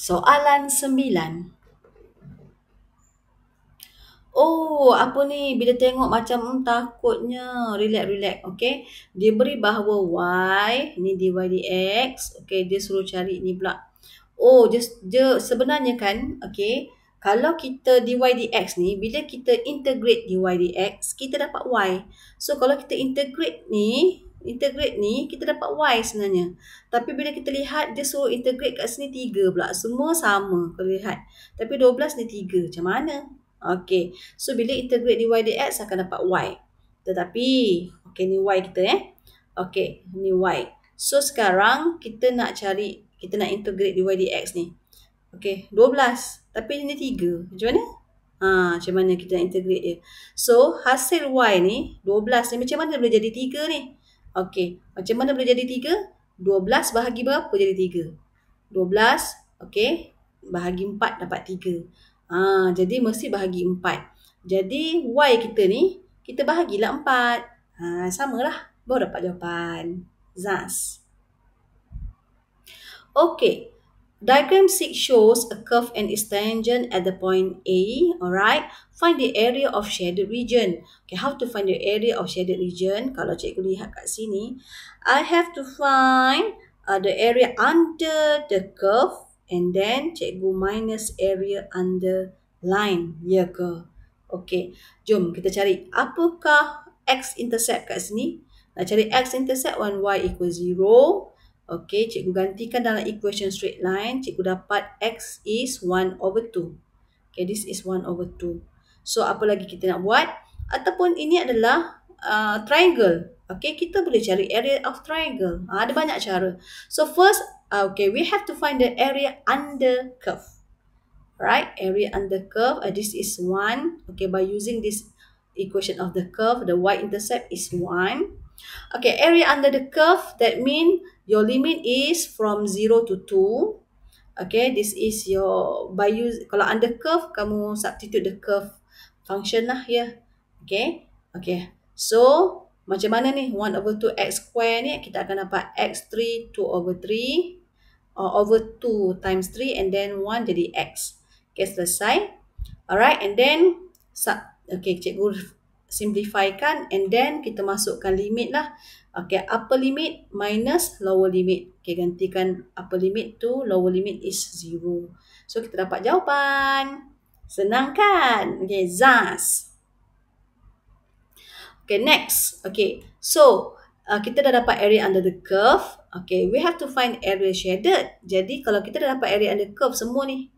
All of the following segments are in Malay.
Soalan 9. Oh, apa ni? Bila tengok macam takutnya. Relax. Okay. Dia beri bahawa Y, ni dy dx. Okay, dia suruh cari ni pula. Oh, dia sebenarnya kan, okay, kalau kita dy dx ni, bila kita integrate dy dx, kita dapat Y. So, kalau kita integrate ni, kita dapat Y sebenarnya. Tapi bila kita lihat, dia suruh integrate kat sini 3 pula. Semua sama kalau lihat. Tapi 12 ni 3. Macam mana? Okay. So, bila integrate dy dx akan dapat Y. Tetapi, okay, ni Y kita Okay, ni Y. So, sekarang kita nak integrate dy dx ni. Okay, 12. Tapi ni 3. Macam mana? Macam mana kita nak integrate dia? So, hasil Y ni, 12 ni macam mana boleh jadi 3 ni? Okay, macam mana boleh jadi 3? 12 bahagi berapa jadi 3? 12, okay, bahagi 4 dapat 3. Jadi mesti bahagi 4. Jadi Y kita ni, kita bahagilah 4. Samalah. Baru dapat jawapan. Zaz. Okay. Diagram 6 shows a curve and its tangent at the point A. Alright. Find the area of shaded region. Okay, how to find the area of shaded region? Kalau cikgu lihat kat sini, I have to find the area under the curve and then cikgu minus area under line. Ya ke? Okay. Jom kita cari apakah x-intercept kat sini. Nak cari x-intercept when y equals 0. Okay, cikgu gantikan dalam equation straight line. Cikgu dapat x is 1/2. Okay, this is 1/2. So, apa lagi kita nak buat? Ataupun ini adalah triangle. Okay, kita boleh cari area of triangle. Ada banyak cara. So, first, okay, we have to find the area under curve. Right, area under curve. This is 1. Okay, by using this equation of the curve, the y-intercept is 1. Okay, area under the curve, that means your limit is from 0 to 2. Okay, this is your, kalau under curve, kamu substitute the curve function lah here. Okay, so, macam mana ni? 1/2 x square ni, kita akan dapat x3 2/3 over 2 times 3 and then 1 jadi x. Okay, selesai. Alright, and then, okay, cikgu simplifikan and then kita masukkan limit lah. Okay, upper limit minus lower limit. Okay, gantikan upper limit to lower limit is 0. So, kita dapat jawapan. Senang kan? Okay, Zaz. Okay, next. Okay, so kita dah dapat area under the curve. Okay, we have to find area shaded. Jadi, kalau kita dah dapat area under curve semua ni,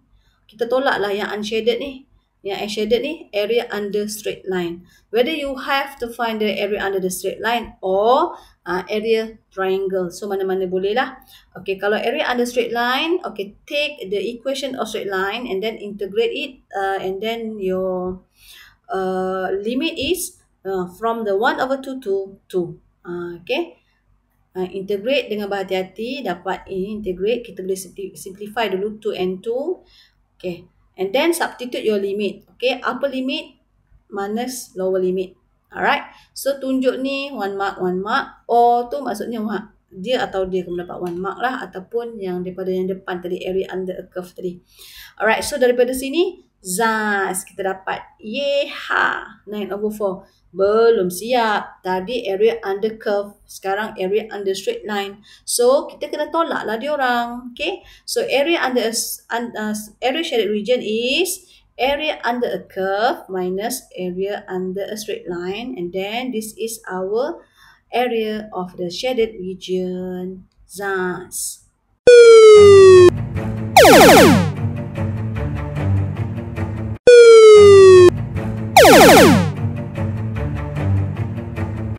kita tolaklah yang unshaded ni. Yang unshaded ni, area under straight line. Whether you have to find the area under the straight line or area triangle. So, mana-mana boleh lah. Okay, kalau area under straight line, okay, take the equation of straight line and then integrate it. And then your limit is from the 1/2 to 2. Okay. Integrate dengan berhati-hati. Dapat ini, integrate. Kita boleh simplify dulu 2 and 2. Okay. And then substitute your limit. Okay, upper limit minus lower limit. Alright. So, tunjuk ni 1 mark, 1 mark. Or tu maksudnya dia atau dia akan dapat 1 mark lah. Ataupun yang daripada yang depan tadi, area under a curve tadi. Alright, so daripada sini, Zaz, kita dapat yeha, 9/4. Belum siap. Tadi area under curve. Sekarang area under straight line. So, kita kena tolak lah diorang. Okay. So, area under area shaded region is area under a curve minus area under a straight line. And then, this is our area of the shaded region. Zaz.